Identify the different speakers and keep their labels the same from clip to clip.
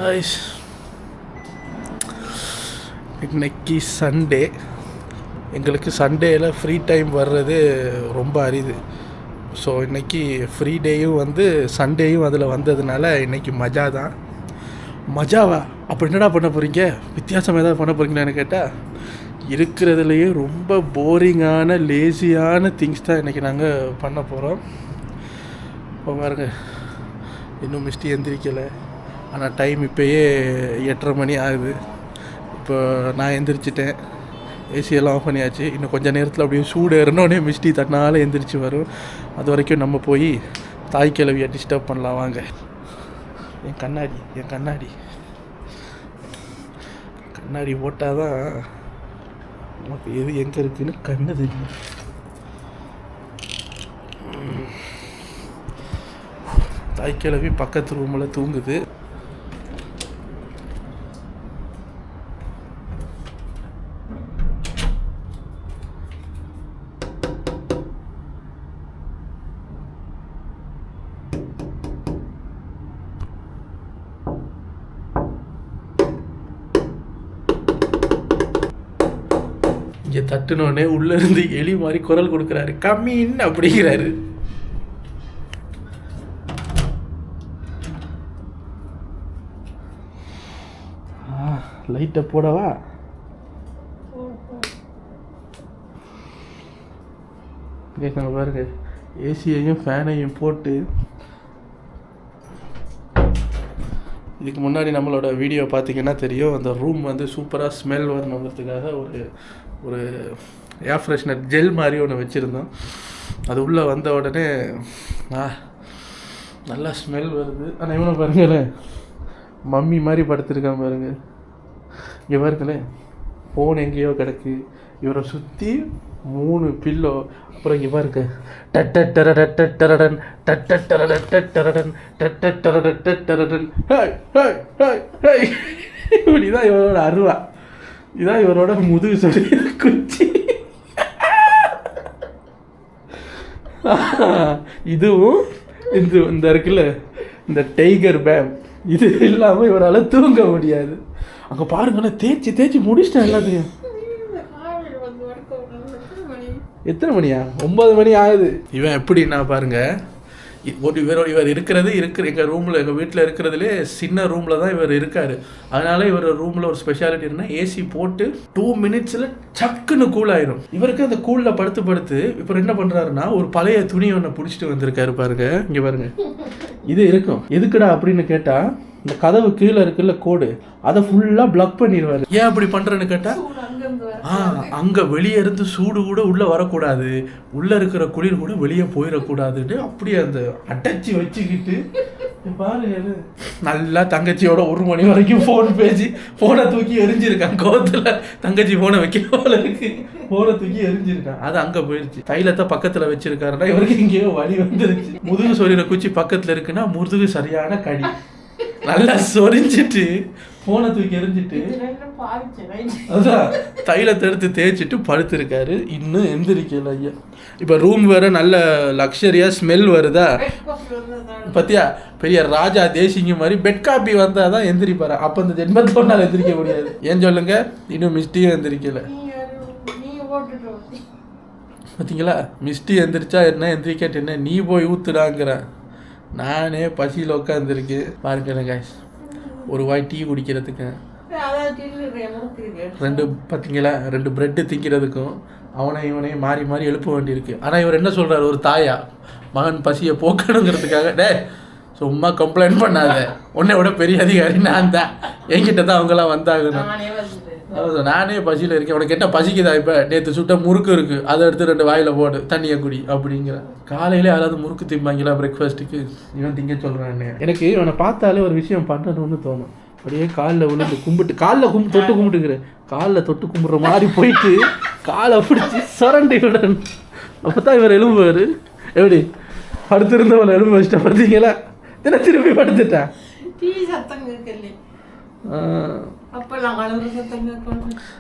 Speaker 1: guys, இன்னைக்கு Sunday. எங்களுக்கு சண்டேயில் free time வர்றது ரொம்ப அரிது. ஸோ இன்றைக்கி ஃப்ரீ டேயும் வந்து சண்டேயும் அதில் வந்ததுனால இன்றைக்கி மஜா தான். மஜாவா? அப்போ என்னடா பண்ண போகிறீங்க? வித்தியாசம் ஏதாவது பண்ண போகிறீங்களான்னு கேட்டால், இருக்கிறதுலையே ரொம்ப போரிங்கான லேசியான திங்ஸ் தான் இன்றைக்கி நாங்கள் பண்ண போகிறோம். இப்போ பாருங்க, இன்னும் மிஸ்டி எந்திரிக்கலை. ஆனால் டைம் இப்போயே 8:30 மணி ஆகுது. இப்போ நான் எந்திரிச்சிட்டேன், ஏசியெல்லாம் ஆஃப் பண்ணியாச்சு. இன்னும் கொஞ்சம் நேரத்தில் அப்படியே சூடு ஏறினோடனே மிஸ்டி தன்னால் எந்திரிச்சு வரும். அது வரைக்கும் நம்ம போய் தாய் கிழவியை டிஸ்டர்ப் பண்ணலாம் வாங்க. என் கண்ணாடி போட்டால் தான் நமக்கு எது எங்கே இருக்குதுன்னு கண்ணு தெரியும். தாய் கிழவி பக்கத்து ரூமில் தூங்குது. இங்கே தட்டுனோடனே உள்ளேருந்து எலி மாதிரி குரல் கொடுக்குறாரு, கம்மின்னு அப்படிங்கிறாரு. லைட்டை போடவா? கேட்குங்க பாருங்க, ஏசியையும் ஃபேனையும் போட்டு. இதுக்கு முன்னாடி நம்மளோட வீடியோ பார்த்தீங்கன்னா தெரியும், அந்த ரூம் வந்து சூப்பராக ஸ்மெல் வரணுங்கிறதுக்காக ஒரு ஏர் ஃப்ரெஷ்னர் ஜெல் மாதிரி ஒன்று வச்சுருந்தோம். அது உள்ளே வந்த உடனே நல்லா ஸ்மெல் வருது. ஆனால் இவனை பாருங்களேன், மம்மி மாதிரி படுத்துருக்கான் பாருங்க. இங்கே பாருங்களேன், ஃபோன் எங்கேயோ கிடக்கு, இவரை சுற்றி 3 பில்லோ. அப்புறம் இங்கே பாருங்க, டட்டரடன் இப்படிதான் இவரோட அருவா. இதான் இவரோட முதுகு சொல்லி குச்சி. இதுவும் இந்த இருக்குல்ல, இந்த டைகர் பேம், இது இல்லாமல் இவரால் தூங்க முடியாது. அங்கே பாருங்களேன், தேய்ச்சி முடிச்சிட்டேன் எல்லாத்தையும். எத்தனை மணியா? 9 மணி ஆகுது. இவன் எப்படின்னா பாருங்க, இவர் இருக்கிறது எங்கள் ரூமில், எங்கள் வீட்டில் இருக்கிறதுலே சின்ன ரூமில் தான் இவர் இருக்கார். அதனால இவர் ரூமில் ஒரு ஸ்பெஷாலிட்டி இருந்தால் ஏசி போட்டு 2 மினிட்ஸில் சக்குன்னு கூல் ஆயிரும். இவருக்கு அந்த கூலில் படுத்து இப்போ என்ன பண்ணுறாருன்னா, ஒரு பழைய துணி ஒன்று பிடிச்சிட்டு வந்திருக்காரு பாருங்க. இங்கே பாருங்க, இது இருக்கும். எதுக்குடா அப்படின்னு கேட்டால், இந்த கதவு கீழே இருக்குல்ல கோடு, அதை ஃபுல்லாக பிளாக் பண்ணிடுவார். ஏன் அப்படி பண்ணுறேன்னு கேட்டால், அங்கே வெளியே இருந்து சூடு கூட உள்ளே வரக்கூடாது, உள்ளே இருக்கிற குளிர் கூட வெளியே போயிடக்கூடாதுன்னு அப்படியே அந்த அடைச்சி வச்சுக்கிட்டு பாருங்க. நல்லா தங்கச்சியோட 1 மணி வரைக்கும் ஃபோன் பேசி ஃபோனை தூக்கி எரிஞ்சிருக்கான். கோவத்தில் தங்கச்சி ஃபோனை வைக்க போல இருக்கு, ஃபோனை தூக்கி எரிஞ்சிருக்கான். அது அங்கே போயிடுச்சு. தைலத்தை பக்கத்தில் வச்சிருக்காருன்னா இவருக்கு எங்கேயோ வலி வந்துருச்சு. முதுகு சொரிகிற குச்சி பக்கத்தில் இருக்குன்னா முதுகு சரியான கடி. நல்லா சொரிஞ்சிட்டு ஃபோனை தூக்கி எரிஞ்சிட்டு அதான் தைலத்தை எடுத்து தேய்ச்சிட்டு படுத்திருக்காரு. இன்னும் எந்திரிக்கல ஐயா. இப்போ ரூம் வேற நல்ல லக்ஸரியாக ஸ்மெல் வருதா பத்தியா? பெரிய ராஜா தேசிங்க மாதிரி பெட் காப்பி வந்தால் தான் எந்திரிப்பாரு. அப்போ இந்த ஜென்மத்தில் ஒன்றால் எந்திரிக்க முடியாது. ஏன் சொல்லுங்க, இன்னும் மிஸ்டியும் எந்திரிக்கல. பார்த்தீங்களா, மிஸ்டி எந்திரிச்சா என்ன, எந்திரிக்காட்டு என்ன, நீ போய் ஊத்துடாங்கிறேன். நானே பசியில் உட்காந்துருக்கு பாருங்க காய்ஸ். ஒரு வாய் டீ குடிக்கிறதுக்கு 2 பார்த்தீங்களா, 2 பிரெட்டு திங்கிறதுக்கும் இவனையும் மாறி மாறி எழுப்ப வேண்டியிருக்கு. ஆனால் இவர் என்ன சொல்கிறார், ஒரு தாயா மகன் பசியை போக்கணுங்கிறதுக்காக, சும்மா கம்ப்ளைண்ட் பண்ணாத, உன்னை விட பெரிய அதிகாரி நான் தான், என்கிட்ட தான் அவங்களாம் வந்தாகணும். நானே பசியில் இருக்கேன், உனக்கு என்ன பசிக்குதா? இப்போ நேற்று சுட்ட முறுக்கு இருக்குது, அதை எடுத்து 2 வாயில் போடு, தண்ணியை குடி அப்படிங்கிற. காலையில் யாராவது முறுக்கு திம்பாங்களா பிரேக்ஃபாஸ்ட்டுக்கு? இவன் திங்க சொல்கிறான். எனக்கு இவனை பார்த்தாலே ஒரு விஷயம் பண்ணணும்னு தோணும். அப்படியே காலில் விழுந்து கும்பிட்டு, தொட்டு கும்பிட்டுக்கிறேன், காலில் தொட்டு கும்பிட்ற மாதிரி போயிட்டு காலை பிடிச்சி சுரண்டி விடணும். அப்போ தான் இவர் எலும்புவார். எப்படி படுத்திருந்தவன் எலும்பு வச்சிட்டா பார்த்தீங்களா? திருப்பி படுத்துட்டான்.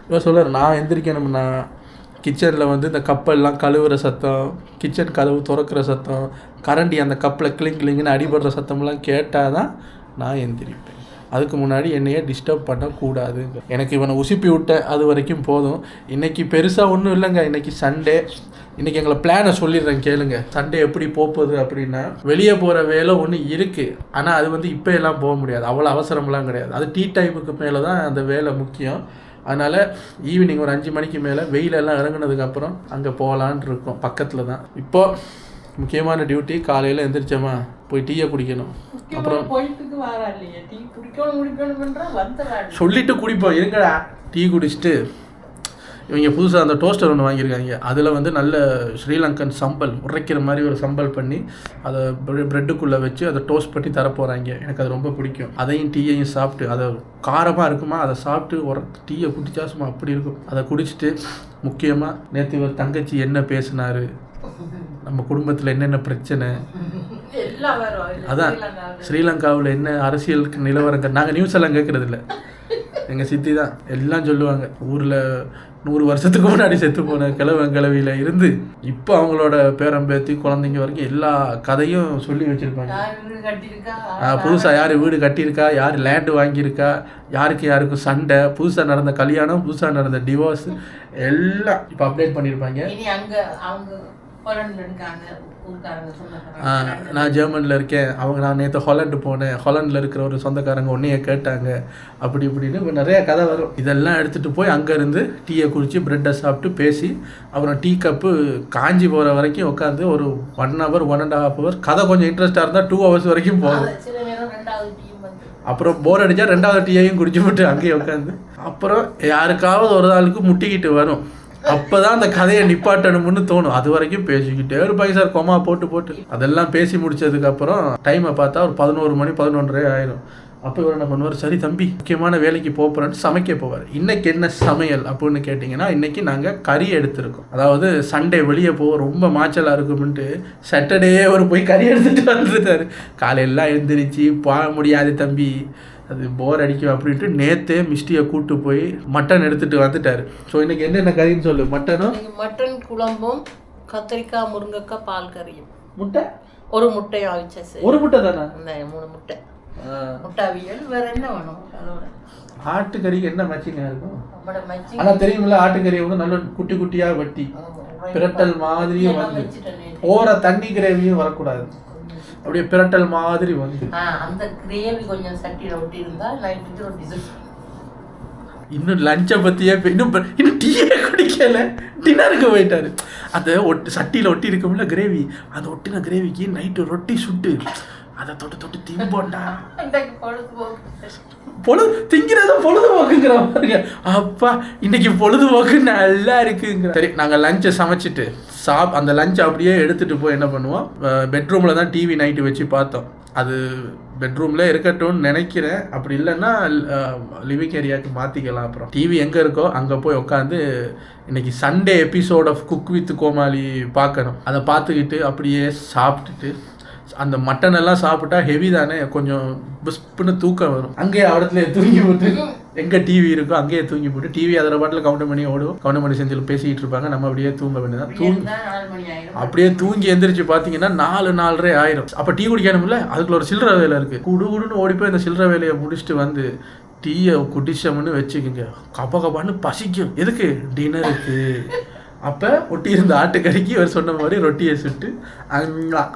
Speaker 1: இவன் சொல்கிறார், நான் எந்திரிக்கணும்னா கிச்சனில் வந்து இந்த கப்பெல்லாம் கழுவுற சத்தம், கிச்சன் கதவு திறக்கிற சத்தம், கரண்டி அந்த கப்பில் கிளிங் கிளிங்குன்னு அடிபடுற சத்தம்லாம் கேட்டால் தான் நான் எந்திரிப்பேன். அதுக்கு முன்னாடி என்னையே டிஸ்டர்ப் பண்ணக்கூடாது. எனக்கு இவனை உசுப்பி விட்ட அது வரைக்கும் போதும். இன்றைக்கி பெருசாக ஒன்றும் இல்லைங்க. இன்றைக்கி சண்டே. இன்றைக்கி எங்களை பிளானை சொல்லிடுறேன் கேளுங்க. சண்டே எப்படி போகுது அப்படின்னா, வெளியே போகிற வேலை ஒன்று இருக்குது. ஆனால் அது வந்து இப்போ எல்லாம் போக முடியாது, அவ்வளோ அவசரம்லாம் கிடையாது. அது டீ டைமுக்கு மேலே தான் அந்த வேலை முக்கியம். அதனால் ஈவினிங் ஒரு 5 மணிக்கு மேலே வெயிலெல்லாம் இறங்குனதுக்கப்புறம் அங்கே போகலான் இருக்கோம். பக்கத்தில் தான். இப்போது முக்கியமான டியூட்டி, காலையில் எந்திரிச்சோமா போய் டீயை குடிக்கணும். அப்புறம் சொல்லிட்டு குடிப்போம். இருங்கடா டீ குடிச்சிட்டு இவங்க புதுசாக அந்த டோஸ்டர் ஒன்று வாங்கியிருக்காங்க. அதில் வந்து நல்ல ஸ்ரீலங்கன் சம்பல் உரைக்கிற மாதிரி ஒரு சம்பல் பண்ணி அதை ப்ரெட்டுக்குள்ளே வச்சு அதை டோஸ்ட் பண்ணி தரப்போகிறாங்க. எனக்கு அது ரொம்ப பிடிக்கும். அதையும் டீயையும் சாப்பிட்டு, அதை காரமாக இருக்குமா, அதை சாப்பிட்டு டீயை குடிச்சா சும்மா அப்படி இருக்கும். அதை குடிச்சிட்டு முக்கியமாக நேற்று ஒரு தங்கச்சி என்ன பேசினார், நம்ம குடும்பத்தில் என்னென்ன பிரச்சனை, அதான் ஸ்ரீலங்காவில் என்ன அரசியலுக்கு நிலவரங்க. நாங்கள் நியூஸ் எல்லாம் கேட்குறது இல்லை, எங்கள் சித்தி தான் எல்லாம் சொல்லுவாங்க. ஊரில் 100 வருஷத்துக்கு முன்னாடி செத்து போன கிழவியில் இருந்து இப்போ அவங்களோட பேரம்பேத்தி குழந்தைங்க வரைக்கும் எல்லா கதையும் சொல்லி வச்சுருப்பாங்க. புதுசாக யார் வீடு கட்டியிருக்கா, யார் லேண்டு வாங்கியிருக்கா, யாருக்கும் சண்டை, புதுசாக நடந்த கல்யாணம், புதுசாக நடந்த டிவோர்ஸ் எல்லாம் இப்போ அப்டேட் பண்ணியிருப்பாங்க. நான் ஜெர்மனியில் இருக்கேன், நான் நேற்று ஹாலண்டு போனேன், ஹாலண்டில் இருக்கிற ஒரு சொந்தக்காரங்க ஒன்றையே கேட்டாங்க, அப்படி இப்படின்னு இப்போ நிறையா கதை வரும். இதெல்லாம் எடுத்துகிட்டு போய் அங்கேருந்து டீயை குடித்து ப்ரெட்டை சாப்பிட்டு பேசி அப்புறம் டீ கப்பு காஞ்சி போகிற வரைக்கும் உட்காந்து ஒரு 1 hour 1.5 hours கதை கொஞ்சம் இன்ட்ரெஸ்டாக இருந்தால் 2 hours வரைக்கும் போகும். அப்புறம் போர் அடித்தா 2வது டீயையும் குடிச்சு விட்டு அங்கேயே உட்காந்து அப்புறம் யாருக்காவது ஒரு ஆளுக்கு முட்டிக்கிட்டு வரும். அப்போ தான் அந்த கதையை நிப்பாட்டணும்னு தோணும். அது வரைக்கும் பேசிக்கிட்டே இருப்பாங்க சார், கொமா போட்டு அதெல்லாம் பேசி முடிச்சதுக்கப்புறம் டைமை பார்த்தா ஒரு 11 மணி 11:30 ஆயிரும். அப்போ இவர் என்ன பண்ணுவார், சரி தம்பி முக்கியமான வேலைக்கு போகிறேன்னு சமைக்க போவார். இன்றைக்கி என்ன சமையல் அப்படின்னு கேட்டிங்கன்னா, இன்றைக்கி நாங்கள் கறி எடுத்துருக்கோம். அதாவது சண்டே வெளியே போக ரொம்ப மாய்ச்சலாக இருக்கும்ன்ட்டு சாட்டர்டே அவர் போய் கறி எடுத்துகிட்டு வந்துட்டார். காலையெல்லாம் எழுந்திரிச்சு போக முடியாது தம்பி, அது போர் அடிக்கும் அப்படின்ட்டு நேற்றே மிஸ்டியை கூப்பிட்டு போய் மட்டன் எடுத்துகிட்டு வந்துட்டார். ஸோ இன்றைக்கி என்னென்ன கறின்னு சொல்லு. மட்டன் குழம்பும், கத்திரிக்காய், முருங்கைக்காய், பால் கறியும், முட்டை, ஒரு முட்டையும் அவிச்ச. ஒரு முட்டை தானே? 3 முட்டை, முட்டை அவியல். வேற என்ன வேணும்? ஆட்டுக்கறிக்கு என்ன மேட்சிங்காக இருக்கும்? ஆனால் தெரியுமில்ல, ஆட்டுக்கறியை வந்து நல்ல குட்டி குட்டியாக வெட்டி பிரட்டல் மாதிரியும் வந்து ஓர தண்ணி கிரேவியும் வரக்கூடாது, அப்படியே பிரட்டல் மாதிரி வந்து அந்த கிரேவி கொஞ்சம் சட்டியில் ஒட்டி இருந்தா நைட்டுக்கு ரொட்டி. இன்னும் லஞ்சை பற்றியே இன்னும் டீயே குடிக்கல, டின்னருக்கு போயிட்டாரு. அதை சட்டியில் ஒட்டி இருக்கும்ல கிரேவி, அதை ஒட்டின கிரேவிக்கு நைட்டு ரொட்டி சுட்டு அதை தொட்டு திம்போண்டா. திங்கிறத பொழுதுபோக்குங்கிற பாருங்க. அப்பா இன்னைக்கு பொழுதுபோக்கு நல்லா இருக்குங்கிற. சரி, நாங்கள் லஞ்சை சமைச்சிட்டு அந்த லஞ்சை அப்படியே எடுத்துகிட்டு போய் என்ன பண்ணுவோம், பெட்ரூமில் தான் டிவி நைட்டு வச்சு பார்த்தோம். அது பெட்ரூமில் இருக்கட்டும்னு நினைக்கிறேன். அப்படி இல்லைன்னா லிவிங் ஏரியாவுக்கு மாற்றிக்கலாம். அப்புறம் டிவி எங்கே இருக்கோ அங்கே போய் உட்காந்து இன்றைக்கி Sunday episode of cook with Comali பார்க்கணும். அதை பார்த்துக்கிட்டு அப்படியே சாப்பிட்டுட்டு, அந்த மட்டன் எல்லாம் சாப்பிட்டா ஹெவி தானே, கொஞ்சம் புஷ்ப்புன்னு தூக்கம் வரும். அங்கேயே இடத்துல தூங்கி போட்டு, எங்கே டிவி இருக்கோ அங்கேயே தூங்கி போட்டு, டிவி அதில் பாட்டில் கவுண்டர் பண்ணி ஓடும், கவுண்டர் பண்ணி செஞ்சில் பேசிக்கிட்டு இருப்பாங்க. நம்ம அப்படியே தூங்க வேண்டியதான். அப்படியே தூங்கி எந்திரிச்சு பார்த்தீங்கன்னா 4:30 ஆயிரும். அப்போ டீ குடிக்கணும்ல, அதுக்குள்ள ஒரு சில்லற வேலை இருக்குது. குடுன்னு ஓடி போய் அந்த சில்லற வேலையை முடிச்சுட்டு வந்து டீயை குடிச்சோம்னு வச்சுக்கோங்க, கப்பான்னு பசிக்கும். எதுக்கு? டின்னருக்கு. அப்போ ஒட்டி இருந்த ஆட்டுக்கறிக்கு இவர் சொன்ன மாதிரி ரொட்டியை சுட்டு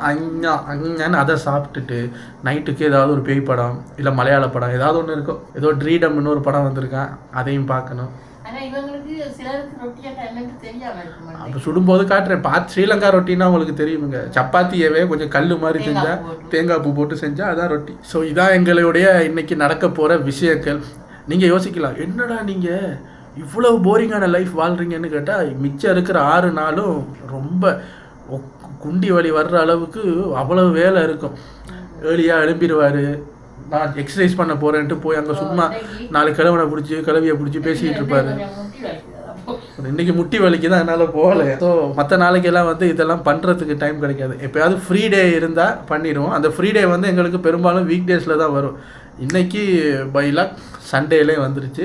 Speaker 1: அங்கன்னு அதை சாப்பிட்டுட்டு நைட்டுக்கு ஏதாவது ஒரு பேய் படம் இல்லை மலையாள படம் ஏதாவது ஒன்று இருக்கும். ஏதோ ட்ரீடம்னு ஒரு படம் வந்திருக்கான், அதையும் பார்க்கணும். அப்போ சுடும்போது காட்டுறேன், பார்த்து ஸ்ரீலங்கா ரொட்டின்னா உங்களுக்கு தெரியுமுங்க. சப்பாத்தியவே கொஞ்சம் கல் மாதிரி செஞ்சால், தேங்காய் பூ போட்டு செஞ்சால் அதான் ரொட்டி. ஸோ இதான் எங்களுடைய இன்னைக்கு நடக்க போகிற விஷயங்கள். நீங்கள் யோசிக்கலாம், என்னடா நீங்கள் இவ்வளவு போரிங்கான லைஃப் வாழ்கிறீங்கன்னு கேட்டால், மிச்சம் இருக்கிற 6 நாளும் ரொம்ப குண்டி வலி வர்ற அளவுக்கு அவ்வளவு வேலை இருக்கும். ஏர்லியாக எழும்பிடுவார், நான் எக்ஸசைஸ் பண்ண போகிறேன்ட்டு போய் அங்கே சும்மா 4 கிழவியை பிடிச்சி பேசிக்கிட்டு இருப்பார். இன்றைக்கி முட்டி வலிக்கு தான் என்னால் போகலை. ஸோ மற்ற நாளைக்கெல்லாம் வந்து இதெல்லாம் பண்ணுறதுக்கு டைம் கிடைக்காது. எப்போயாவது ஃப்ரீ டே இருந்தால் பண்ணிடுவோம். அந்த ஃப்ரீ டே வந்து எங்களுக்கு பெரும்பாலும் வீக் டேஸில் தான் வரும். இன்றைக்கி பைலாக் சண்டேலே வந்துருச்சு.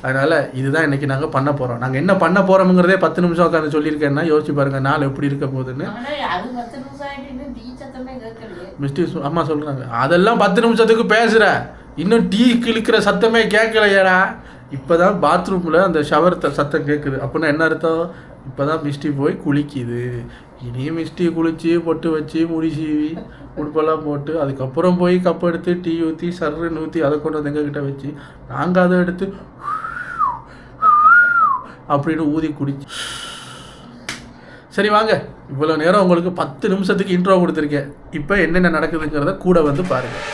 Speaker 1: அதனால் இதுதான் இன்றைக்கி நாங்கள் பண்ண போகிறோம். நாங்கள் என்ன பண்ண போகிறோம்ங்கிறதே 10 நிமிஷம் உட்காந்து சொல்லியிருக்கேன்னா யோசிச்சு பாருங்கள் நாள் எப்படி இருக்க போகுதுன்னு. மிஸ்டி அம்மா சொல்கிறாங்க, அதெல்லாம் 10 நிமிஷத்துக்கு பேசுகிற இன்னும் டீ கிழிக்கிற சத்தமே கேட்கலையடா. இப்போ தான் பாத்ரூமில் அந்த ஷவர் சத்தம் கேட்குது. அப்படின்னா என்ன அர்த்தம்? இப்போ தான் மிஸ்டி போய் குளிக்குது. இனியும் மிஸ்டி குளித்து பொட்டு வச்சு முடி சீவி உடுப்பெல்லாம் போட்டு அதுக்கப்புறம் போய் கப் எடுத்து டீ ஊற்றி சர்ன்னு ஊற்றி அதை கொண்டு வந்து எங்ககிட்ட வச்சு நாங்கள் அதை எடுத்து அப்படின்னு ஊதி குடிச்சு. சரி வாங்க, இவ்வளோ நேரம் உங்களுக்கு 10 நிமிஷத்துக்கு இன்ட்ரோ கொடுத்துருக்கேன். இப்போ என்னென்ன நடக்குதுங்கிறத கூட வந்து பாருங்கள்.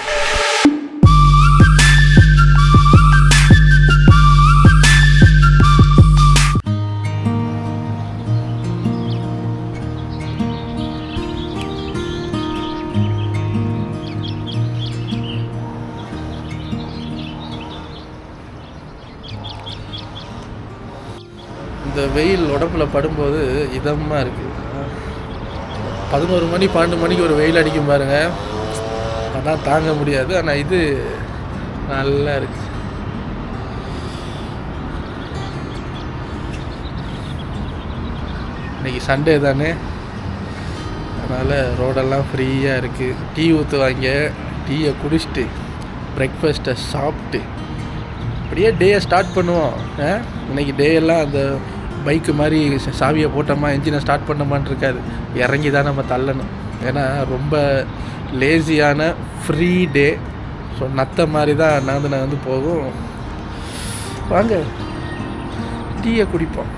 Speaker 1: இந்த வெயில் உடம்புல படும்போது இதமாக இருக்குது. 11 மணி 12 மணிக்கு ஒரு வெயில் அடிக்கும் பாருங்கள், அதான் தாங்க முடியாது. ஆனால் இது நல்லா இருக்கு. இன்றைக்கி சண்டே தானே, அதனால் ரோடெல்லாம் ஃப்ரீயாக இருக்குது. டீ ஊற்றுவாங்க, டீயை குடிச்சிட்டு பிரேக்ஃபாஸ்ட்டை சாப்பிட்டு அப்படியே டேயை ஸ்டார்ட் பண்ணுவோம். இன்றைக்கி டே எல்லாம் அந்த பைக்கு மாதிரி சாவியை போட்டோமா என்ஜினை ஸ்டார்ட் பண்ணோமான்னு இருக்காது, இறங்கி தான் நம்ம தள்ளணும். ஏன்னா ரொம்ப லேசியான ஃப்ரீ டே. ஸோ நத்த மாதிரி தான் நான் போகும். வாங்க டீயை குடிப்போம்.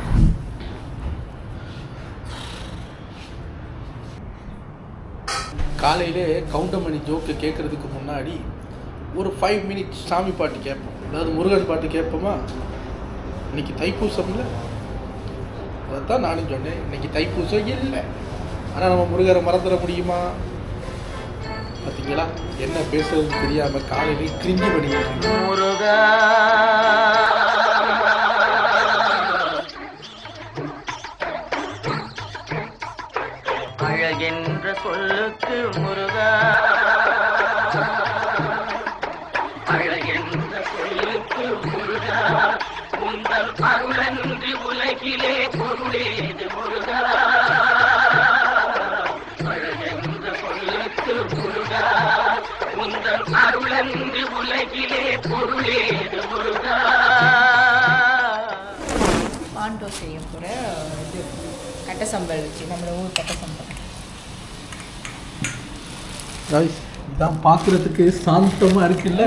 Speaker 1: காலையிலே கவுண்டமணி ஜோக்கு கேட்குறதுக்கு முன்னாடி ஒரு 5 மினிட்ஸ் சாமி பாட்டு கேட்போம். அதாவது முருகன் பாட்டு கேட்போமா. இன்றைக்கி தைப்பூசம்ல, அதைத்தான் நானும் சொன்னேன். இன்றைக்கி தைப்பூசம் இல்லை, ஆனால் நம்ம முருகரை மறந்துட முடியுமா? பார்த்தீங்களா, என்ன பேசுறதுன்னு தெரியாமல் காலையில் கிரிஞ்சி பண்ணிக்கிட்டு முருகா அழகென்ற சொல்லுக்கு முருகா அழகென்ற சொல்லுக்கு முருகா உங்கள் அருளன்றி உலகிலே பொருளேது முருகா அழகென்ற சொல்லுக்கு முருகா உங்கள் அருளன்றி உலகிலே பொருளேது முருகா.
Speaker 2: பாண்டோ செய்ய போகிற இது கட்ட சம்பல் வச்சு, நம்மளோட ஊர் கட்ட சம்பல்.
Speaker 1: இதான் பார்க்குறதுக்கு சாந்தமாக இருக்குல்ல,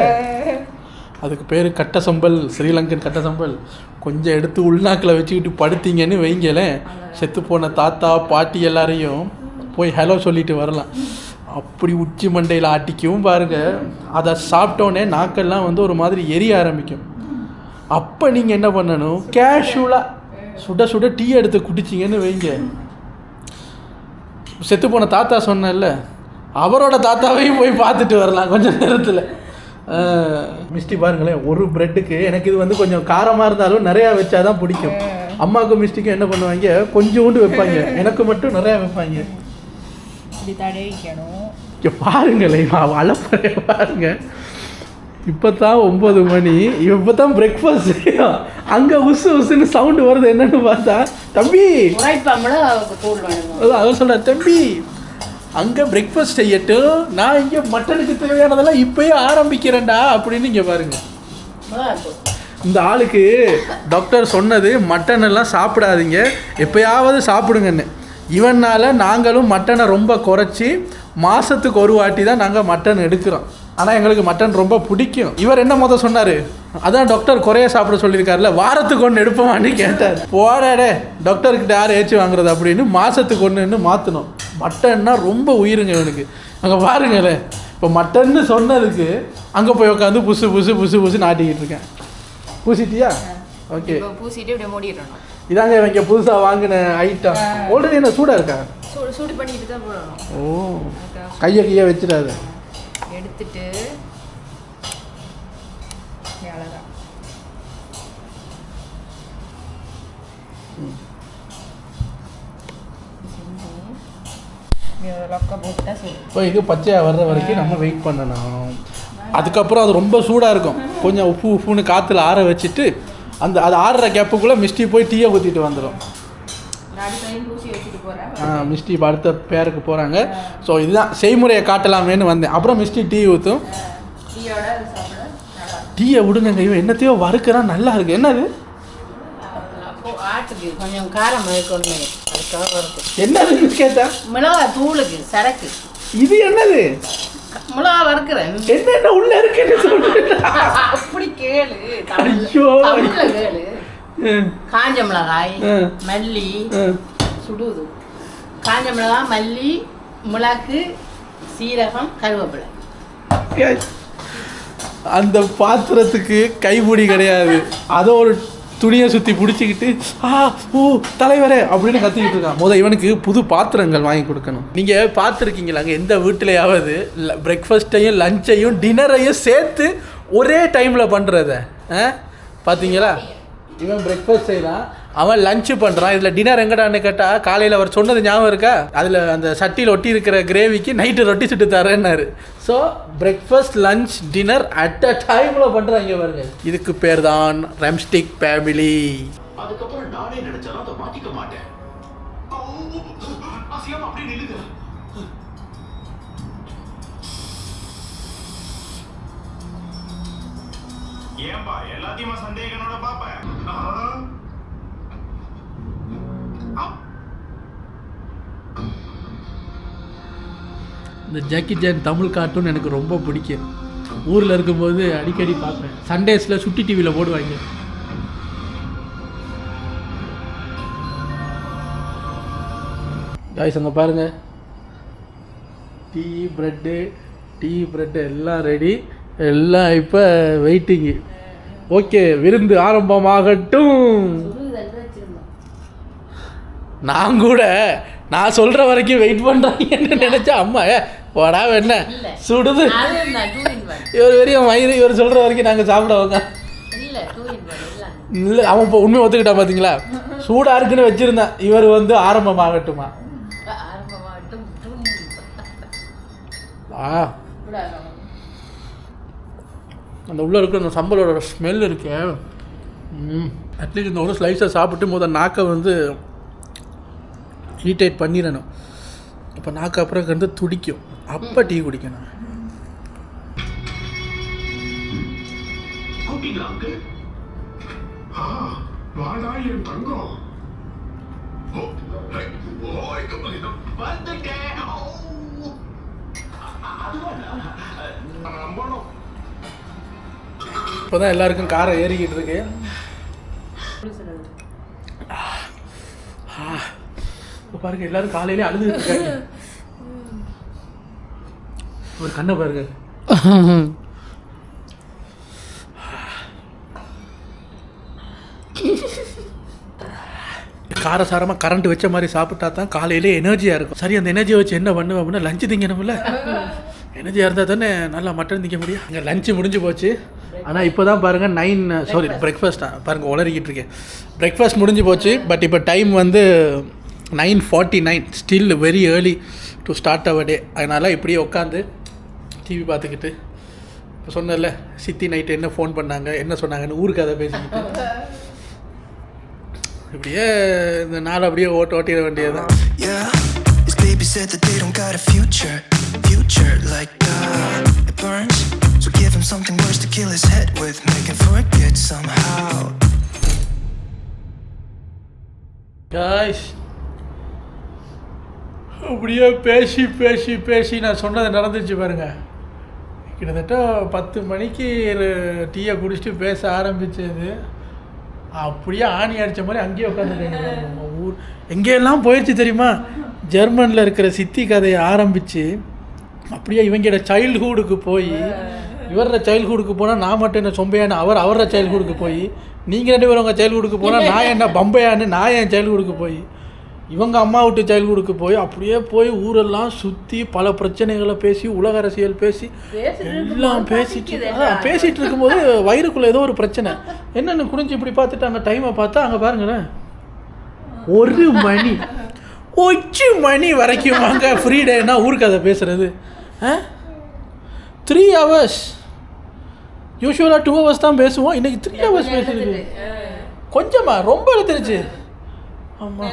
Speaker 1: அதுக்கு பேர் கட்ட சம்பல், ஸ்ரீலங்கன் கட்ட சம்பல். கொஞ்சம் எடுத்து உள்நாக்கில் வச்சுக்கிட்டு படுத்தீங்கன்னு வைங்களேன், செத்து போன தாத்தா பாட்டி எல்லாரையும் போய் ஹலோ சொல்லிட்டு வரலாம். அப்படி உச்சி மண்டையில் ஆட்டிக்கவும் பாருங்கள். அதை சாப்பிட்டோன்னே நாக்கெல்லாம் ஒரு மாதிரி எரிய ஆரம்பிக்கும். அப்போ நீங்கள் என்ன பண்ணணும், கேஷுவலாக சுட சுட டீ எடுத்து குடிச்சிங்கன்னு வைங்க, செத்து போன தாத்தா சொன்னேன்ல, அவரோட தாத்தாவையும் போய் பார்த்துட்டு வரலாம் கொஞ்சம் நேரத்தில். மிஸ்டி பாருங்களேன், ஒரு ப்ரெட்டுக்கு எனக்கு இது கொஞ்சம் காரமாக இருந்தாலும் நிறையா வச்சா தான் பிடிக்கும். அம்மாவுக்கும் மிஸ்டிக்கும் என்ன பண்ணுவாங்க, கொஞ்சோண்டு வைப்பாங்க, எனக்கு மட்டும் நிறையா வைப்பாங்க. பாருங்களேன் வளப்பறைய பாருங்க. இப்போ தான் 9 மணி, இப்போ தான் பிரேக்ஃபாஸ்ட். அங்கே உசு உசுன்னு சவுண்டு வருது. என்னன்னு பார்த்தா, தம்பி அவர் சொல்ற, தம்பி அங்கே பிரேக்ஃபாஸ்ட் செய்யட்டும், நான் இங்கே மட்டனுக்கு தேவையானதெல்லாம் இப்போயே ஆரம்பிக்கிறேன்டா அப்படின்னு. இங்கே பாருங்க, இந்த ஆளுக்கு டாக்டர் சொன்னது மட்டன் எல்லாம் சாப்பிடாதீங்க, எப்போயாவது சாப்பிடுங்கன்னு. இவனால் நாங்களும் மட்டனை ரொம்ப குறைச்சி மாதத்துக்கு ஒரு வாட்டி தான் நாங்கள் மட்டன் எடுக்கிறோம். ஆனால் எங்களுக்கு மட்டன் ரொம்ப பிடிக்கும். இவர் என்ன சொன்னார், அதான் டாக்டர் குறைய சாப்பிட சொல்லியிருக்காருல, வாரத்துக்கு ஒன்று எடுப்போமான்னு கேட்டார். போடாடே, டாக்டர்கிட்ட யார் ஏச்சு வாங்குறது அப்படின்னு மாதத்துக்கு ஒன்றுன்னு மாற்றணும். மட்டன்னா ரொம்ப உயிருங்க இவனுக்கு. அங்கே பாருங்களேன், இப்போ மட்டன்னு சொன்னதுக்கு அங்கே போய் உட்காந்து புசு புசு புசு புசு நாட்டிக்கிட்டு இருக்கேன். பூசிட்டியா? ஓகே,
Speaker 2: பூசிட்டு இப்படி மூடிடணும்.
Speaker 1: இதாங்க இவங்க புதுசாக வாங்கின ஐட்டம். ஆல்ரெடி என்ன சூடாக இருக்கா?
Speaker 2: சூடு பண்ணிட்டு தான் போடணும்.
Speaker 1: ஓ, கையை வச்சிடாது.
Speaker 2: எடுத்துட்டு அழகாக
Speaker 1: இப்போ இது பச்சையாக வர்ற வரைக்கும் நம்ம வெயிட் பண்ணணும். அதுக்கப்புறம் அது ரொம்ப சூடாக இருக்கும், கொஞ்சம் உப்புன்னு காற்றுல ஆற வச்சுட்டு அது ஆறுற கேப்புக்குள்ளே மிஸ்டி போய் டீயை ஊற்றிட்டு வந்துடும். மிஸ்டி இப்போ அடுத்த பேருக்கு போகிறாங்க. ஸோ இதுதான் செய்முறையை காட்டலாமேன்னு வந்தேன். அப்புறம் மிஸ்டி டீ ஊற்றும். டீயை விடுங்க, இவன் என்னத்தையோ வறுக்கிறான், நல்லா இருக்கு. என்னது
Speaker 2: ஆட்டுக்கு கொஞ்சம் காரம் இருக்கணும், அதுக்காக வருது.
Speaker 1: என்னது கேட்டா?
Speaker 2: மிளகா தூளுக்கு சரக்கு.
Speaker 1: இது என்னது?
Speaker 2: மிளகா வறுக்கிறேன்.
Speaker 1: என்ன உள்ள இருக்குன்னு சொல்லுங்க.
Speaker 2: அப்படி கேளு.
Speaker 1: ஐயோ
Speaker 2: கேளு. காஞ்ச மிளகாய், மல்லி, சுடுது காஞ்ச மிளகாய், மல்லி, மிளகு, சீரகம், கருவேப்பிலை.
Speaker 1: அந்த பாத்திரத்துக்கு கைப்பிடி கிடையாது, அதை ஒரு துணியை சுற்றி பிடிச்சிக்கிட்டு தலைவரே அப்படின்னு கத்திக்கிட்டு இருக்கான். இவனுக்கு புது பாத்திரங்கள் வாங்கி கொடுக்கணும். நீங்கள் பார்த்துருக்கீங்களாங்க எந்த வீட்டிலையாவது பிரேக்ஃபாஸ்ட்டையும் லஞ்சையும் டின்னரையும் சேர்த்து ஒரே டைமில் பண்ணுறத பார்த்தீங்களா? இவன் பிரேக்ஃபாஸ்ட் செய்யலாம், அவன் லஞ்சு பண்ணுறான். இதில் டின்னர் எங்கடான்னு கேட்டால் காலையில் அவர் சொன்னது ஞாபகம் இருக்கா? அதில் அந்த சட்டியில் ஒட்டி இருக்கிற கிரேவிக்கு நைட்டு ரொட்டி சுட்டு தரேன்னாரு. So breakfast lunch dinner at a டைமில் பண்ணுறாங்க பாருங்க. இதுக்கு பேர் தான் ரெம்ஸ்டிக் ஃபேமிலி.
Speaker 3: அதுக்கப்புறம் நானே நினைச்சாலும் அதை மாற்றிக்க மாட்டேன். அப்படி நில்லுங்க. ஏன்பா எல்லாத்தையுமா சந்தேகனோட பாப்பேன்?
Speaker 1: இந்த ஜாக்கி ஜான் தமிழ் கார்ட்டூன் எனக்கு ரொம்ப பிடிக்கும். ஊரில் இருக்கும்போது அடிக்கடி பார்ப்பேன். சண்டேஸில் சுட்டி டிவியில் போடுவாங்க. காய்ஸ் அங்கே பாருங்கள், டீ ப்ரெட்டு எல்லாம் ரெடி, எல்லாம் இப்போ வெயிட்டிங்கு. ஓகே, விருந்து ஆரம்பமாகட்டும். நான் சொல்கிற வரைக்கும் வெயிட் பண்ணுறாங்கன்னு நினச்சா அம்மா வாடா என்ன சுடுது. இவர் வரையும் வயிறு இவர் சொல்கிற வரைக்கும் நாங்கள் சாப்பிடுவோங்க. இல்லை அவன் இப்போ உண்மை ஒத்துக்கிட்டா பார்த்தீங்களா? சூடாக இருக்குன்னு வச்சுருந்தேன். இவர் வந்து ஆரம்பமாகட்டுமா? அந்த உள்ளே இருக்கிற அந்த சம்பளோட ஸ்மெல் இருக்கு. அட்லீஸ்ட் இந்த ஒரு ஸ்லைஸை சாப்பிட்டு முதல் நாக்கை வந்து ஹீட்டேட் பண்ணிடணும். இப்போ நாக்கு அப்புறம் வந்து துடிக்கும், அப்போ டீ குடிக்கணும். இப்போதான் எல்லாருக்கும் காரம் ஏறிக்கிட்டு இருக்கு. பாருங்க, எல்லாரும் காலையிலே அழுதுட்டு இருக்காங்க. ஒரு கண்ணை பாருங்க. காரசாரமாக கரண்ட் வச்ச மாதிரி சாப்பிட்டா தான் காலையிலே எனர்ஜியாக இருக்கும். சரி, அந்த எனர்ஜியை வச்சு என்ன பண்ணுவேன் அப்படின்னா லஞ்சு திங்கணும்ல. எனர்ஜியாக இருந்தால் தானே நல்லா மட்டன் திங்க முடியும். இங்கே லஞ்சு முடிஞ்சு போச்சு. ஆனால் இப்போ தான் பாருங்கள் பிரேக்ஃபாஸ்ட் பாருங்கள் உளறிக்கிட்டு இருக்கேன். பிரேக்ஃபாஸ்ட் முடிஞ்சு போச்சு. பட் இப்போ டைம் வந்து 9:49. Still very early to start our day. அதனால் இப்படியே உட்காந்து டிவி பார்த்துக்கிட்டு, இப்போ சொன்னல சித்தி நைட்டு என்ன ஃபோன் பண்ணாங்க, என்ன சொன்னாங்கன்னு ஊருக்கு அதை பேசிக்கிட்டு இப்படியே இந்த நாள் அப்படியே ஓட்டிட வேண்டியது தான். அப்படியே பேசி பேசி பேசி நான் சொன்னது நடந்துச்சு பாருங்க. கிட்டத்தட்ட 10 மணிக்கு டீயை குடிச்சிட்டு பேச ஆரம்பித்தது அப்படியே ஆணி அடித்த மாதிரி அங்கேயே உட்காந்துருக்காங்க. ஊர் எங்கேயெல்லாம் போயிடுச்சு தெரியுமா? ஜெர்மனில் இருக்கிற சித்தி கதையை ஆரம்பித்து அப்படியே இவங்களோட சைல்டுஹுட்டுக்கு போய், இவரோட சைல்டுஹுட்டுக்கு போனால் நான் மட்டும் என்ன சொம்பையானு, அவரோட சைல்டுஹுட்டுக்கு போய், நீங்கள் 2 பேரும் உங்கள் சைல்டுஹுட்டுக்கு போனால் நான் என்ன பம்பையானு, நான் என் சைல்டுஹுட்டுக்கு போய், இவங்க அம்மா விட்டு சைல்டுஹுட்டுக்கு போய், அப்படியே போய் ஊரெல்லாம் சுற்றி பல பிரச்சனைகளை பேசி, உலக அரசியல் பேசி எல்லாம் பேசிகிட்டு இருக்கும்போது வயிறுக்குள்ளே ஏதோ ஒரு பிரச்சனை என்னென்னு குடிஞ்சு இப்படி பார்த்துட்டு அந்த டைமை பார்த்தா அங்கே பாருங்களேன் 1 மணி வரைக்கும் வாங்க ஃப்ரீ டேன்னா ஊருக்கு அதை பேசுகிறது. 3 hours. யூஸ்வலாக 2 hours தான் பேசுவோம், இன்றைக்கி 3 hours பேசுறது கொஞ்சமா ரொம்ப எடுத்துருச்சு. ஆமாம்,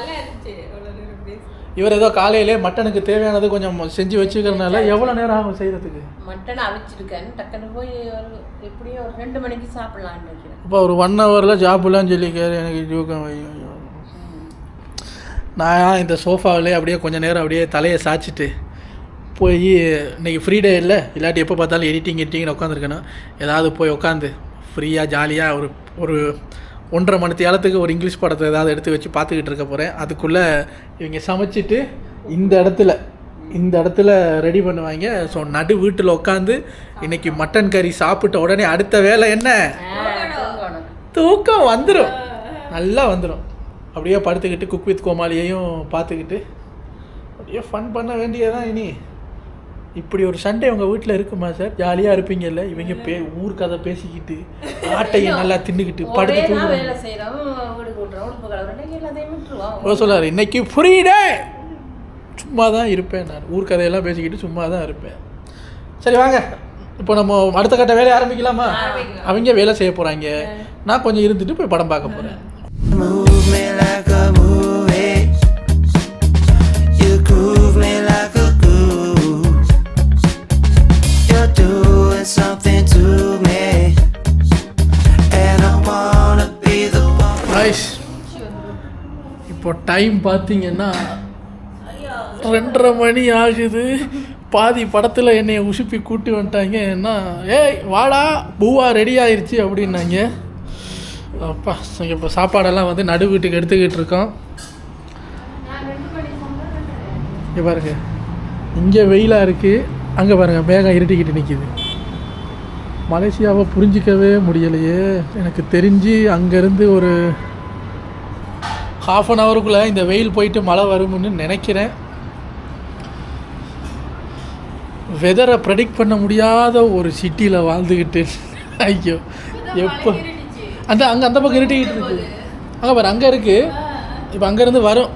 Speaker 1: இவர் ஏதோ காலையிலே மட்டனுக்கு தேவையானது கொஞ்சம் செஞ்சு வச்சுக்கிறதுனால எவ்வளோ நேரம் ஆகும் செய்கிறதுக்கு?
Speaker 2: மட்டன் அவிச்சிருக்கேன், டக்குன்னு போய் எப்படியும் ஒரு 2 மணிக்கு சாப்பிட்லான்னு நினைக்கிறேன்.
Speaker 1: இப்போ ஒரு 1 ஹவரில் ஜாப்புலான்னு சொல்லிக்காரு. எனக்கு யூக்கம் நான் இந்த சோஃபாவிலே அப்படியே கொஞ்சம் நேரம் அப்படியே தலையை சாய்ச்சிட்டு போய் இன்றைக்கி ஃப்ரீ டே இல்லை, இல்லாட்டி எப்போ பார்த்தாலும் எடிட்டிங்னு உட்காந்துருக்கணும். ஏதாவது போய் உட்காந்து ஃப்ரீயாக ஜாலியாக ஒரு 1.5 மணி நேரத்துக்கு ஒரு இங்கிலீஷ் படத்தை ஏதாவது எடுத்து வச்சு பார்த்துக்கிட்டு இருக்க போகிறேன். அதுக்குள்ளே இவங்க சமைச்சிட்டு இந்த இடத்துல ரெடி பண்ணுவாங்க. ஸோ நடு வீட்டில் உட்காந்து இன்றைக்கி மட்டன் கறி சாப்பிட்ட உடனே அடுத்த வேலை என்ன? தூக்கம் வந்துடும், நல்லா வந்துடும். அப்படியே படுத்துக்கிட்டு குக் வித் கோமாளியையும் பார்த்துக்கிட்டு அப்படியே ஃபன் பண்ண வேண்டியதான். இனி இப்படி ஒரு சண்டே உங்கள் வீட்டில் இருக்குமா சார்? ஜாலியாக இருப்பீங்கல்ல? இவங்க ஊர் கதை பேசிக்கிட்டு ஆட்டையை நல்லா தின்னுக்கிட்டு படுத்து சொல்லாரு. இன்னைக்கு ஃப்ரீடே, சும்மா தான் இருப்பேன் நான், ஊர் கதையெல்லாம் பேசிக்கிட்டு சும்மா தான் இருப்பேன். சரி வாங்க, இப்போ நம்ம அடுத்த கட்ட வேலையை ஆரம்பிக்கலாமா? அவங்க வேலை செய்ய போகிறாங்க, நான் கொஞ்சம் இருந்துட்டு போய் படம் பார்க்க போகிறேன்.
Speaker 4: Move me like a movie. You groove me like a groove. You're doing something to me, and I wanna be the one.
Speaker 1: Nice. இப்போ டைம் பார்த்தீங்கன்னா 2:30 மணி ஆகுது. பாதி படத்தில் என்னை உசுப்பி கூட்டி வந்துட்டாங்க. என்ன, ஏய் வாடா பூவா ரெடி ஆயிடுச்சு அப்படின்னாங்க. அப்பா இப்போ சாப்பாடெல்லாம் வந்து நடு வீட்டுக்கு எடுத்துக்கிட்டு இருக்கோம். இங்கே பாருங்க, இங்கே வெயிலாக இருக்குது, அங்கே பாருங்கள் மேகம் இருட்டிக்கிட்டு நிற்கிது. மலேசியாவை புரிஞ்சிக்கவே முடியலையே. எனக்கு தெரிஞ்சு அங்கேருந்து ஒரு 1/2 ஹவருக்குள்ளே இந்த வெயில் போயிட்டு மழை வரும்னு நினைக்கிறேன். வெதரை ப்ரெடிக்ட் பண்ண முடியாத ஒரு சிட்டியில் வாழ்ந்துக்கிட்டு, ஐயோ எப்போ அந்த பக்கம் இருட்டிக்கிட்டு இருக்குது. அங்கே பாரு, அங்கே இருக்குது, இப்போ அங்கேருந்து வரும்.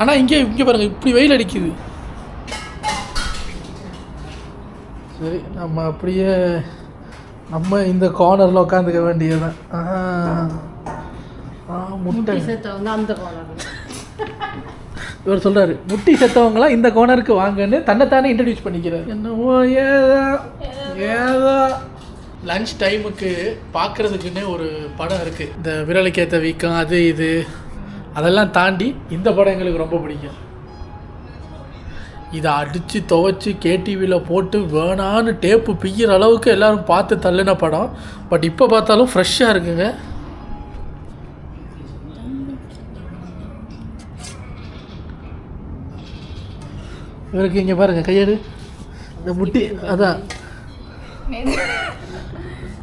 Speaker 1: ஆனால் இங்கே பாருங்கள் இப்படி வெயில் அடிக்குது. சரி, நம்ம அப்படியே இந்த கார்னரில் உட்காந்துக்க வேண்டியதுதான். முட்டை
Speaker 2: அந்த கோணம்
Speaker 1: இவர் சொல்கிறாரு, முட்டி செத்தவங்களாம் இந்த கோனருக்கு வாங்கன்னு தன்னைத்தானே இன்ட்ரடியூஸ் பண்ணிக்கிறார். என்னவோ ஏதோ லன்ச் டைமுக்கு பார்க்குறதுக்குன்னே ஒரு படம் இருக்குது, இந்த விரலுக்கேற்ற வீக்கம் அது இது. அதெல்லாம் தாண்டி இந்த படம் எங்களுக்கு ரொம்ப பிடிக்கும். இதை அடித்து துவைச்சி கேடிவியில் போட்டு வேணான்னு டேப்பு பிய்கிற அளவுக்கு எல்லோரும் பார்த்து தள்ளின படம். பட் இப்போ பார்த்தாலும் ஃப்ரெஷ்ஷாக இருக்குங்க. இவருக்கு இங்கே பாருங்கள் கையெடு, இந்த முட்டி அதான்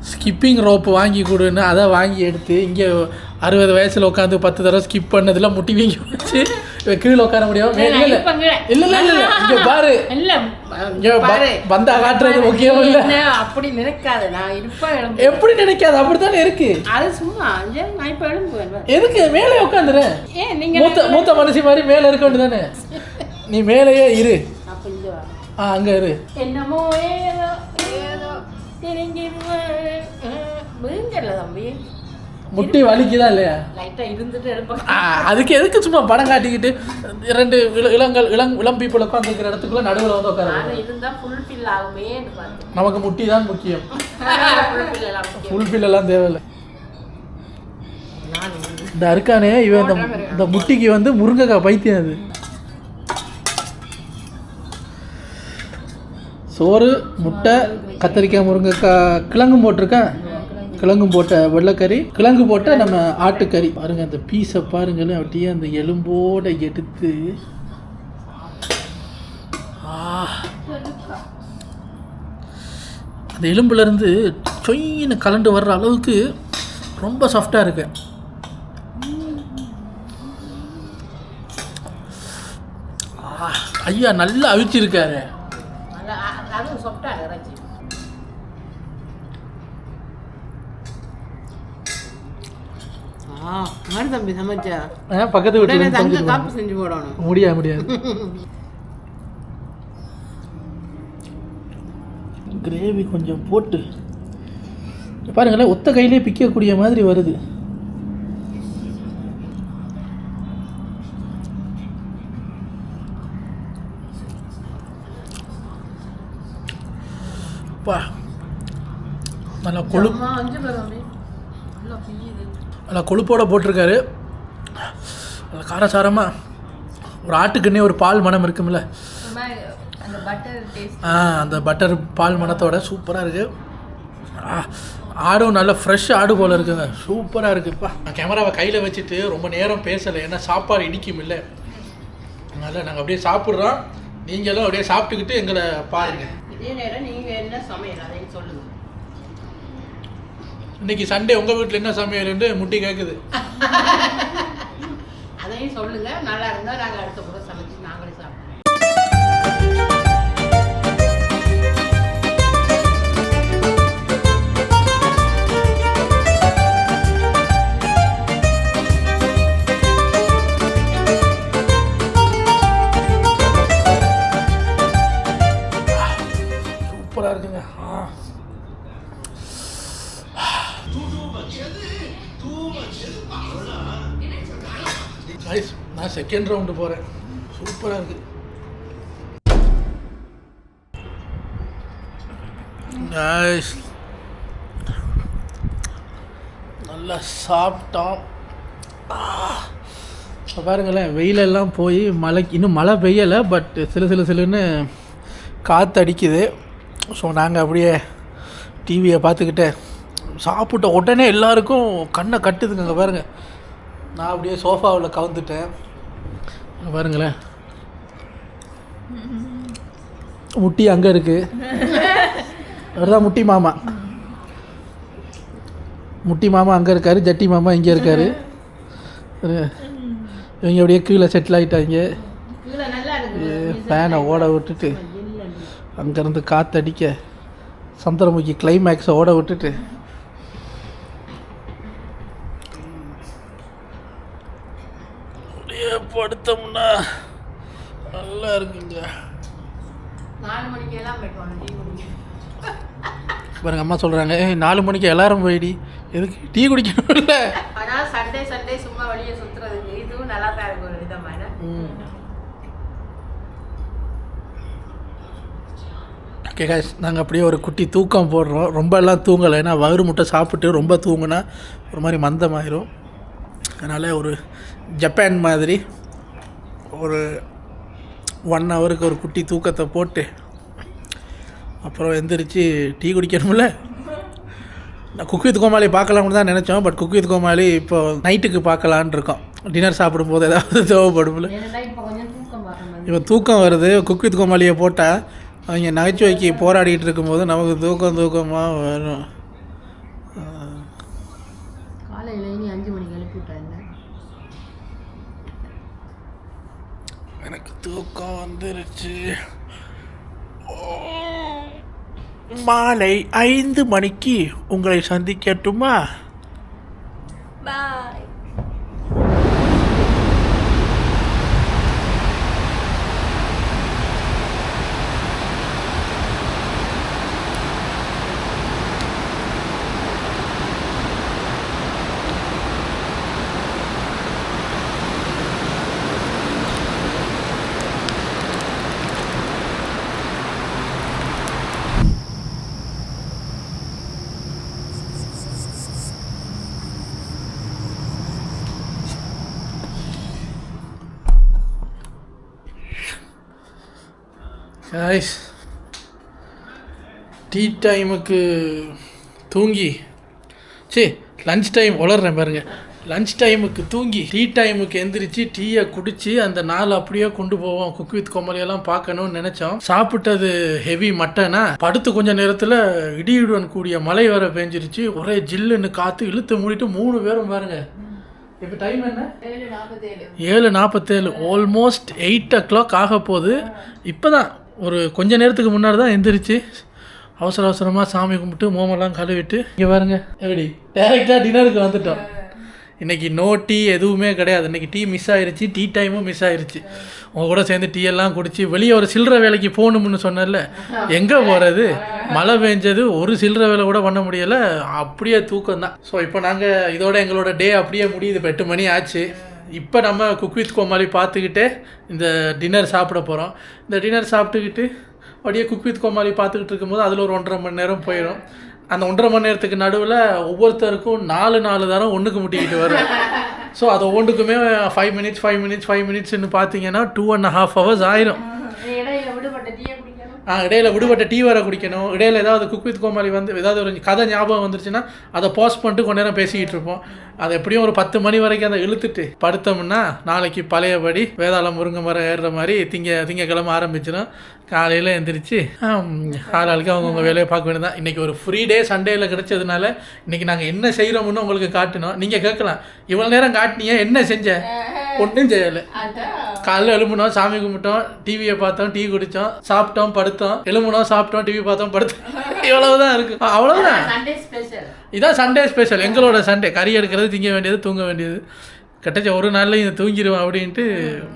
Speaker 1: ஸ்கிப்பிங் ரோப்பு வாங்கி கொடுன்னு அதை வாங்கி எடுத்து இங்கே 60 வயசில் உட்காந்து 10 தடவை ஸ்கிப் பண்ணதில் முட்டி வீங்கி வச்சு கீழே உட்கார முடியும். இல்லை இங்கே பாரு, வந்தா காட்டுறது முக்கியம் இல்லை.
Speaker 2: அப்படி நினைக்காது, நான் இருப்பேன்.
Speaker 1: எப்படி நினைக்காது? அப்படித்தானே இருக்கு.
Speaker 2: அது சும்மா நான் இப்போ எழும்புவேன்.
Speaker 1: எதுக்கு மேலே உட்காந்துறேன்?
Speaker 2: ஏன் நீங்கள்
Speaker 1: மூத்த மனுஷி மாதிரி மேலே இருக்க வேண்டியதானே? நீ மேலேயே இரு. அங்கே இரு.
Speaker 2: என்னமோ ஏதோ ஏதோ விழுங்கல தம்பி,
Speaker 1: முட்டி வலிக்குதா இல்லையா?
Speaker 2: லைட்டாக இருந்துட்டு எடுப்பேன்.
Speaker 1: அதுக்கு எதுக்கு சும்மா படம் காட்டிக்கிட்டு 2 இளம் பீப்புள் உட்காந்துருக்கிற இடத்துக்குள்ள நடுவில் வந்து உட்கார
Speaker 2: இருந்தால் ஃபுல்ஃபில் ஆகுமே.
Speaker 1: நமக்கு முட்டி தான் முக்கியம், ஃபுல்ஃபில் எல்லாம் தேவையில்லை. இந்த அருக்கானே இவன் இந்த முட்டிக்கு வந்து முருங்கைக்காய் பைத்தியம். அது சோறு, முட்டை, கத்திரிக்காய், முருங்கைக்காய், கிழங்கும் போட்டிருக்கேன். கிழங்கும் போட்ட வெள்ளைக்கறி, கிழங்கு போட்ட நம்ம ஆட்டுக்கறி. பாருங்கள் அந்த பீஸை பாருங்களேன், அப்படியே அந்த எலும்போடு எடுத்து அந்த எலும்புலேருந்து சொயின்னு கலண்டு வர்ற அளவுக்கு ரொம்ப சாஃப்டாக இருக்கு. ஐயா நல்லா அவிச்சிருக்காரு.
Speaker 2: தம்பி சமைச்சா
Speaker 1: பக்கத்து வீட்டில்
Speaker 2: காப்பி செஞ்சு போடணும்.
Speaker 1: முடியாது. கிரேவி கொஞ்சம் போட்டு பாருங்களேன், ஒத்த கையிலே பிக்கக்கூடிய மாதிரி வருது. பா நல்லா நல்லா கொழுப்போடு போட்டிருக்காரு. நல்லா காரசாரமாக ஒரு ஆட்டுக்குன்னே ஒரு பால் மணம் இருக்கும்ல, அந்த பட்டர் பால் மணத்தோட சூப்பராக இருக்குது. ஆடும் நல்ல ஃப்ரெஷ் ஆடு போல் இருக்குங்க, சூப்பராக இருக்குப்பா. நான் கேமராவை கையில் வச்சுட்டு ரொம்ப நேரம் பேசலை, ஏன்னா சாப்பாடு இடிக்கும் இல்லை. அதனால் நாங்கள் அப்படியே சாப்பிட்றோம், நீங்களும் அப்படியே சாப்பிட்டுக்கிட்டு எங்களை பாருங்கள்.
Speaker 2: இதே நேரம் நீங்கள் என்ன சமையல் அதையும் சொல்லுங்கள்.
Speaker 1: இன்னைக்கு சண்டே உங்கள் வீட்டில் என்ன சமையல்னு முட்டி கேட்குது.
Speaker 2: அதையும் சொல்லுங்கள். நல்லா இருந்தால் நாங்கள் அடுத்த முறை சமைச்சு நாங்களே சாப்பிடுவோம்.
Speaker 1: சூப்பராக இருக்குங்க. நான் செகண்ட் ரவுண்டு போகிறேன். சூப்பராக இருக்குது. நல்லா சாப்பிட்டோம். இப்போ பாருங்களேன், வெயிலெல்லாம் போய் மழைக்கு இன்னும் மழை பெய்யலை, பட் சிலுன்னு காற்று அடிக்குது. ஸோ நாங்கள் அப்படியே டிவியை பார்த்துக்கிட்டு சாப்பிட்ட உடனே எல்லாருக்கும் கண்ணை கட்டுதுங்க. அங்கே பாருங்கள், நான் அப்படியே சோஃபாவில் கவுந்துட்டேன். பாருங்களேன், முட்டி அங்கே இருக்குது. அதுதான் முட்டி மாமா. முட்டி மாமா அங்கே இருக்கார், ஜட்டி மாமா இங்கே இருக்கார். இவங்க அப்படியே கீழே செட்டில் ஆகிட்டாங்க. ஃபேனை ஓட விட்டுட்டு அங்கேருந்து காற்றடிக்க சந்திரமுகி கிளைமேக்ஸை ஓட விட்டுட்டு அப்படியே படுத்தோம்னா நல்லா இருக்குங்க.
Speaker 2: 4 மணிக்கு எல்லாம்
Speaker 1: பாருங்க, அம்மா சொல்கிறாங்க 4 மணிக்கு எல்லாரும் போயிடி, எதுக்கு டீ குடிக்கணும் இல்லை.
Speaker 2: ஆனால் சண்டே சும்மா வெளியே சுற்றுறதுக்கு இதுவும் நல்லா தான் இருக்கும் ஒரு விதமான.
Speaker 1: ஓகே காய்ஸ், நாங்கள் அப்படியே ஒரு குட்டி தூக்கம் போடுறோம். ரொம்ப எல்லாம் தூங்கலை, ஏன்னா வயிறு முட்டை சாப்பிட்டு ரொம்ப தூங்குனா ஒரு மாதிரி மந்தமாயிரும். அதனால் ஒரு ஜப்பான் மாதிரி ஒரு 1 ஹவருக்கு ஒரு குட்டி தூக்கத்தை போட்டு அப்புறம் எந்திரிச்சு டீ குடிக்கணும்ல. நான் குக் வித் கோமாளி பார்க்கலாம்னு தான் நினச்சோம், பட் குக் வித் கோமாளி இப்போ நைட்டுக்கு பார்க்கலான் இருக்கோம். டின்னர் சாப்பிடும்போது ஏதாவது தேவைப்படும்ல. இப்போ தூக்கம் வருது. குக் வித் கோமாளியை போட்டால் அவங்க நகைச்சுவைக்கு போராடிட்டு இருக்கும்போது நமக்கு தூக்கமாக வரும்.
Speaker 2: காலையில் 5 மணிக்கு எழுப்பிவிட்டாங்க.
Speaker 1: எனக்கு தூக்கம் வந்துருச்சு. மாலை 5 மணிக்கு உங்களை சந்திக்கட்டுமா?
Speaker 2: பாய்.
Speaker 1: காய்ஸ், டீ டைமுக்கு தூங்கி லன்ச் டைம் வளர்றேன் பாருங்கள். லன்ச் டைமுக்கு தூங்கி டீ டைமுக்கு எந்திரிச்சு டீயை குடித்து அந்த நாள் அப்படியே கொண்டு போவோம். குக் வித் கோமாளியெல்லாம் பார்க்கணும்னு நினச்சோம். சாப்பிட்டது ஹெவி மட்டனா, படுத்து கொஞ்சம் நேரத்தில் இடியுடன் கூடிய மழை வர பெஞ்சிருச்சு. ஒரே ஜில்லுன்னு காற்று இழுத்து மூடிட்டு 3 பேரும் பாருங்கள். இப்போ டைம் என்ன? 7:47. ஆல்மோஸ்ட் 8 o'clock ஆக போகுது. இப்போ தான் ஒரு கொஞ்ச நேரத்துக்கு முன்னாடி தான் எந்திரிச்சு அவசரமாக சாமி கும்பிட்டு மோமெல்லாம் கழுவிட்டு இங்கே பாருங்க, எப்படி டேரெக்டாக டின்னருக்கு வந்துட்டோம். இன்றைக்கி நோ டீ எதுவுமே கிடையாது. இன்றைக்கி டீ மிஸ் ஆகிருச்சு, டீ டைமும் மிஸ் ஆகிருச்சு. உங்கள் கூட சேர்ந்து டீ எல்லாம் குடிச்சு வெளியே ஒரு சில்லற வேலைக்கு போகணும்னு சொன்னல, எங்கே போகிறது? மழை பெஞ்சது, ஒரு சில்லற வேலை கூட பண்ண முடியலை, அப்படியே தூக்கம் தான். ஸோ இப்போ நாங்கள் இதோட எங்களோட டே அப்படியே முடியுது. இப்போ 8 மணி ஆச்சு. இப்போ நம்ம குக் வித் கோமாளி பார்த்துக்கிட்டே இந்த டின்னர் சாப்பிட போகிறோம். இந்த டின்னர் சாப்பிட்டுக்கிட்டு அப்படியே குக் வித் கோமாளி பார்த்துக்கிட்டு இருக்கும்போது அதில் ஒரு 1.5 மணி நேரம் போயிடும். அந்த 1.5 மணி நேரத்துக்கு நடுவில் ஒவ்வொருத்தருக்கும் 4 தரம் ஒன்றுக்கு முட்டிக்கிட்டு வரும். ஸோ அது ஒவ்வொன்றுக்குமே 5 மினிட்ஸ்ன்னு பார்த்தீங்கன்னா 2.5 hours ஆயிரும். இடையில விடுபட்ட டீ வர குடிக்கணும். இடையில ஏதாவது குக் வித் கோமாளி வந்து ஏதாவது ஒரு கதை ஞாபகம் வந்துருச்சுன்னா அதை பாஸ் பண்ணிட்டு கொஞ்ச நேரம் பேசிக்கிட்டு இருப்போம். அது எப்படியும் ஒரு 10 மணி வரைக்கும் அதை இழுத்துட்டு படுத்தோம்னா நாளைக்கு பழையபடி வேதாளம் முருங்கை மரம் ஏறுற மாதிரி திங்கக்கிழமை ஆரம்பிச்சிடும். காலையில் எழுந்திரிச்சு ஆளாளுக்கு அவங்கவுங்க வேலையை பார்க்க வேண்டியதான். இன்றைக்கி ஒரு ஃப்ரீ டே சண்டேயில் கிடைச்சதுனால இன்றைக்கி நாங்கள் என்ன செய்கிறோம்னு உங்களுக்கு காட்டணும். நீங்கள் கேட்கலாம், இவ்வளோ நேரம் காட்டினீங்க என்ன செஞ்ச? ஒன்றும் செய்யலை. காலையில் எழும்புனோம், சாமி கும்பிட்டோம், டிவியை பார்த்தோம், டீ குடித்தோம், சாப்பிட்டோம், படுத்தோம், எழும்புனோம், சாப்பிட்டோம், டிவி பார்த்தோம், படுத்தோம். இவ்வளவுதான் இருக்கு. அவ்வளவுதான். இதான் சண்டே ஸ்பெஷல். எங்களோட சண்டே கறி எடுக்கிறது, திங்க வேண்டியது, தூங்க வேண்டியது. கிட்டச்ச ஒரு நாளில் இதை தூங்கிடுவேன் அப்படின்ட்டு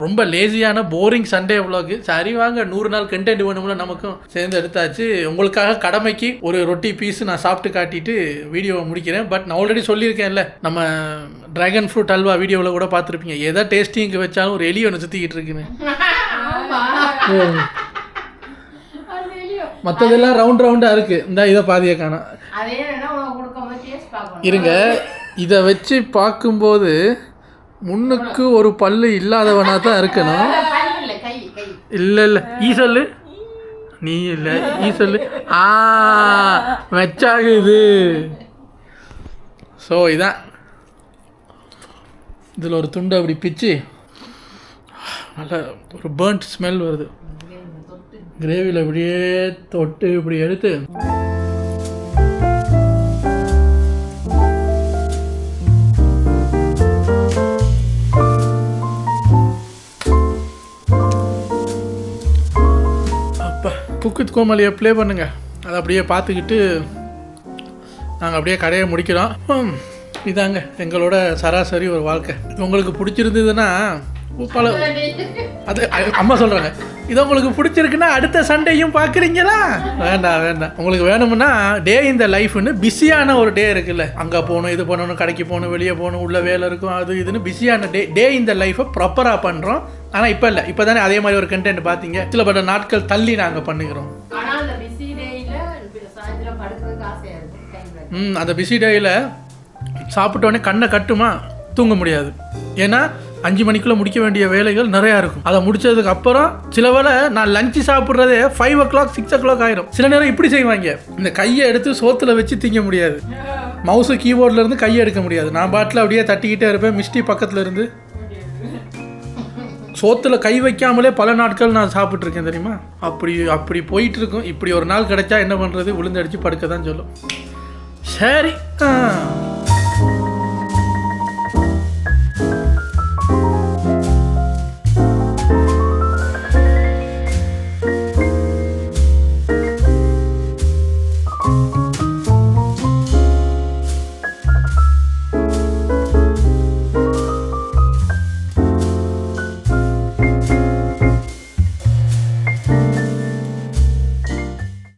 Speaker 1: ரொம்ப லேசியான போரிங் சண்டே விளாக்கு. சரி வாங்க 100 நாள் கண்டென்ட் வேணும்ல நமக்கும் சேர்ந்து எடுத்தாச்சு. உங்களுக்காக கடமைக்கு ஒரு ரொட்டி பீஸ் நான் சாப்பிட்டு காட்டிட்டு வீடியோவை முடிக்கிறேன். பட் நான் ஆல்ரெடி சொல்லியிருக்கேன்ல, நம்ம ட்ராகன் ஃப்ரூட் அல்வா வீடியோவில் கூட பார்த்துருப்பீங்க. எதை டேஸ்டிங்க்கு வச்சாலும் ஒரு எலி ஒன்று சுற்றிக்கிட்டு இருக்குன்னு. மற்றதெல்லாம் ரவுண்டாக இருக்குது. இந்த இதை பாதியை காணோம். இருங்க, இதை வச்சு பார்க்கும்போது முன்னுக்கு ஒரு பல்லு இல்லாதவனாக தான் இருக்கணும். இல்லை ஈ சொல்லு, நீ இல்லை ஈ சொல்லு. வச்சாகுது. ஸோ இதான், இதில் ஒரு துண்டை அப்படி பிச்சு நல்ல ஒரு பர்ன்ட் ஸ்மெல் வருது. கிரேவியில் இப்படியே தொட்டு இப்படி எடுத்து குக் வித் கோமாளியை ப்ளே பண்ணுங்கள். அதை அப்படியே பார்த்துக்கிட்டு நாங்கள் அப்படியே கடையை முடிக்கிறோம். இதாங்க எங்களோட சராசரி ஒரு வாழ்க்கை. உங்களுக்கு பிடிச்சிருந்ததுன்னா பல அது அம்மா சொல்கிறாங்க, இது உங்களுக்கு பிடிச்சிருக்குன்னா அடுத்த சண்டேயும் பார்க்குறீங்களா? வேண்டாம். உங்களுக்கு வேணும்னா டே இந்த லைஃப்னு பிஸியான ஒரு டே இருக்குல்ல, அங்கே போகணும், இது பண்ணணும், கடைக்கு போகணும், வெளியே போகணும், உள்ள வேலை இருக்கும், அது இதுன்னு பிஸியான டே இந்த லைஃப்பை ப்ராப்பராக பண்ணுறோம். ஆனால் இப்போ இல்லை, இப்போ தானே அதே மாதிரி ஒரு கண்டென்ட் பார்த்தீங்க. சில பல நாட்கள் தள்ளி நாங்கள் பண்ணுகிறோம். அந்த பிஸி டேயில் சாப்பிட்டோடனே கண்ணை கட்டுமா தூங்க முடியாது. ஏன்னா 5 மணிக்குள்ளே முடிக்க வேண்டிய வேலைகள் நிறையா இருக்கும். அதை முடிச்சதுக்கு அப்புறம் சில வேளை நான் லஞ்சு சாப்பிட்றதே 5 o'clock 6 o'clock ஆயிரும். சில நேரம் இப்படி செய்வாங்க, இந்த கையை எடுத்து சோத்தில் வச்சு திங்க முடியாது, மவுஸு கீபோர்டில் இருந்து கையை எடுக்க முடியாது. நான் பாட்டில் அப்படியே தட்டிக்கிட்டே இருப்பேன். மிஸ்டி பக்கத்தில் இருந்து சோத்தில் கை வைக்காமலே பல நாட்கள் நான் சாப்பிட்ருக்கேன் தெரியுமா. அப்படி போயிட்டுருக்கும். இப்படி ஒரு நாள் கிடைச்சா என்ன பண்ணுறது, விழுந்தடிச்சு படுக்க தான் சொல்லும். சரி.